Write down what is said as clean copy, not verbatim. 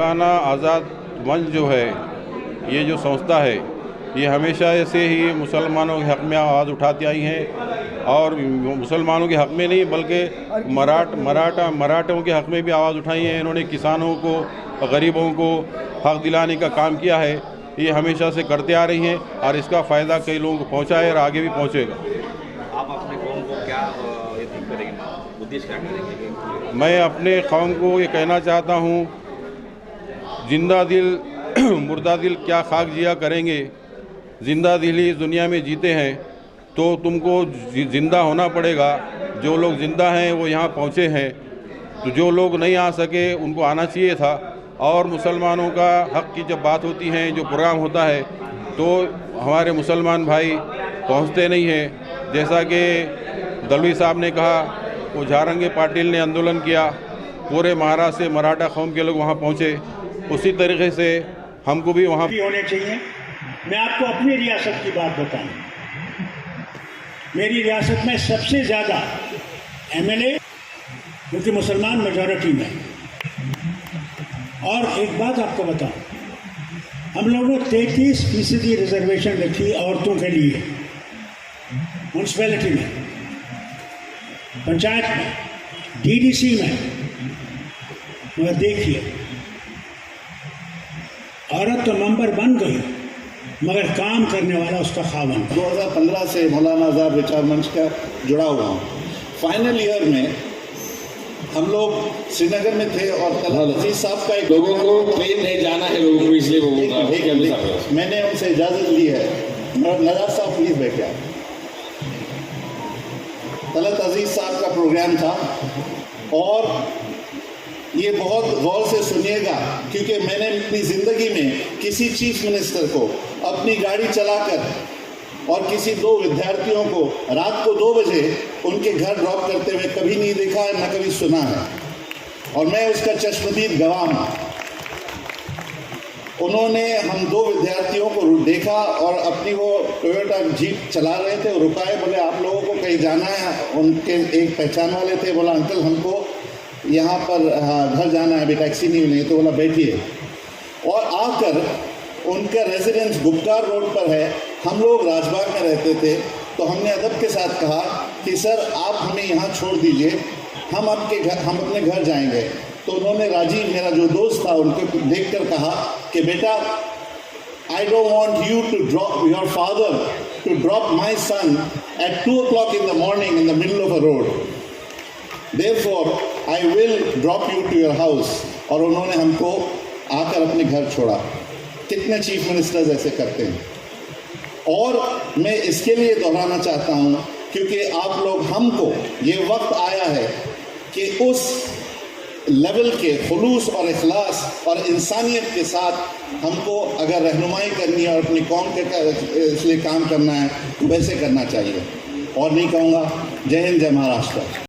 मौलाना आज़ाद मंच जो है, ये जो संस्था है, ये हमेशा ऐसे ही मुसलमानों के हक़ में आवाज़ उठाती आई हैं और मुसलमानों के हक़ में नहीं बल्कि मराठों के हक़ में भी आवाज़ उठाई है। इन्होंने किसानों को, गरीबों को हक़ दिलाने का काम किया है। ये हमेशा से करते आ रही हैं और इसका फ़ायदा कई लोगों को पहुँचा है और आगे भी पहुँचेगा। आप अपने कौम को क्या करेंगे, उद्देश्य क्या करेंगे? मैं अपने कौम को ये कहना चाहता हूँ, जिंदा दिल मुर्दा दिल क्या खाक जिया करेंगे। ज़िंदा दिल ही दुनिया में जीते हैं तो तुमको ज़िंदा होना पड़ेगा। जो लोग ज़िंदा हैं वो यहाँ पहुँचे हैं, तो जो लोग नहीं आ सके उनको आना चाहिए था। और मुसलमानों का हक़ की जब बात होती है, जो प्रोग्राम होता है, तो हमारे मुसलमान भाई पहुँचते नहीं हैं। जैसा कि दलवी साहब ने कहा, वो झारंगे पाटिल ने आंदोलन किया, पूरे महाराष्ट्र से मराठा कौम के लोग वहाँ पहुँचे। उसी तरीके से हमको भी वहाँ होने चाहिए। मैं आपको अपनी रियासत की बात बताऊं, मेरी रियासत में सबसे ज़्यादा एमएलए क्योंकि मुसलमान मेजॉरिटी में। और एक बात आपको बताऊं, हम लोगों ने 33% रिजर्वेशन रखी औरतों के लिए म्यूनसिपैलिटी में, पंचायत में, डीडीसी में। मगर देखिए, औरत तो मेंबर बन गई मगर काम करने वाला उसका खावन। 2015 से मौलाना आज़ाद विचार मंच का जुड़ा हुआ हूँ। फाइनल ईयर में हम लोग श्रीनगर में थे और अजीज साहब का एक लोगों को ट्रेन नहीं जाना है, लोगों को इसलिए वो मैंने उनसे इजाज़त ली है। नजात साहब प्लीज़ बैठे आप। तलत अजीज साहब का प्रोग्राम था और ये बहुत गौर से सुनिएगा, क्योंकि मैंने अपनी ज़िंदगी में किसी चीफ मिनिस्टर को अपनी गाड़ी चलाकर और किसी 2 विद्यार्थियों को रात को 2 बजे उनके घर ड्रॉप करते हुए कभी नहीं देखा है, न कभी सुना है। और मैं उसका चश्मदीद गवाह हूँ। उन्होंने हम 2 विद्यार्थियों को देखा और अपनी वो टोयोटा जीप चला रहे थे, रुकाए, बोले आप लोगों को कहीं जाना है? उनके एक पहचान वाले थे, बोला अंकल हमको यहाँ पर घर जाना है, अभी टैक्सी नहीं मिली। तो बोला बैठिए। और आकर उनका रेजिडेंस गुप्कार रोड पर है, हम लोग राजबाग में रहते थे। तो हमने अदब के साथ कहा कि सर आप हमें यहाँ छोड़ दीजिए, हम अपने घर जाएंगे। तो उन्होंने राजीव, मेरा जो दोस्त था, उनको देखकर कहा कि बेटा, I don't want you to drop your father to drop my son at 2 o'clock in the morning in the middle of a road. Therefore, I will drop you to your house. और उन्होंने हमको आकर अपने घर छोड़ा। कितने chief ministers ऐसे करते हैं। और मैं इसके लिए दोहराना चाहता हूँ क्योंकि आप लोग, हमको ये वक्त आया है कि उस लेवल के खुलूस और इखलास और इंसानियत के साथ हमको अगर रहनुमाई करनी है और अपनी कौम के इसलिए काम करना है, तो वैसे करना चाहिए। और नहीं कहूँगा। जय हिंद, जय महाराष्ट्र।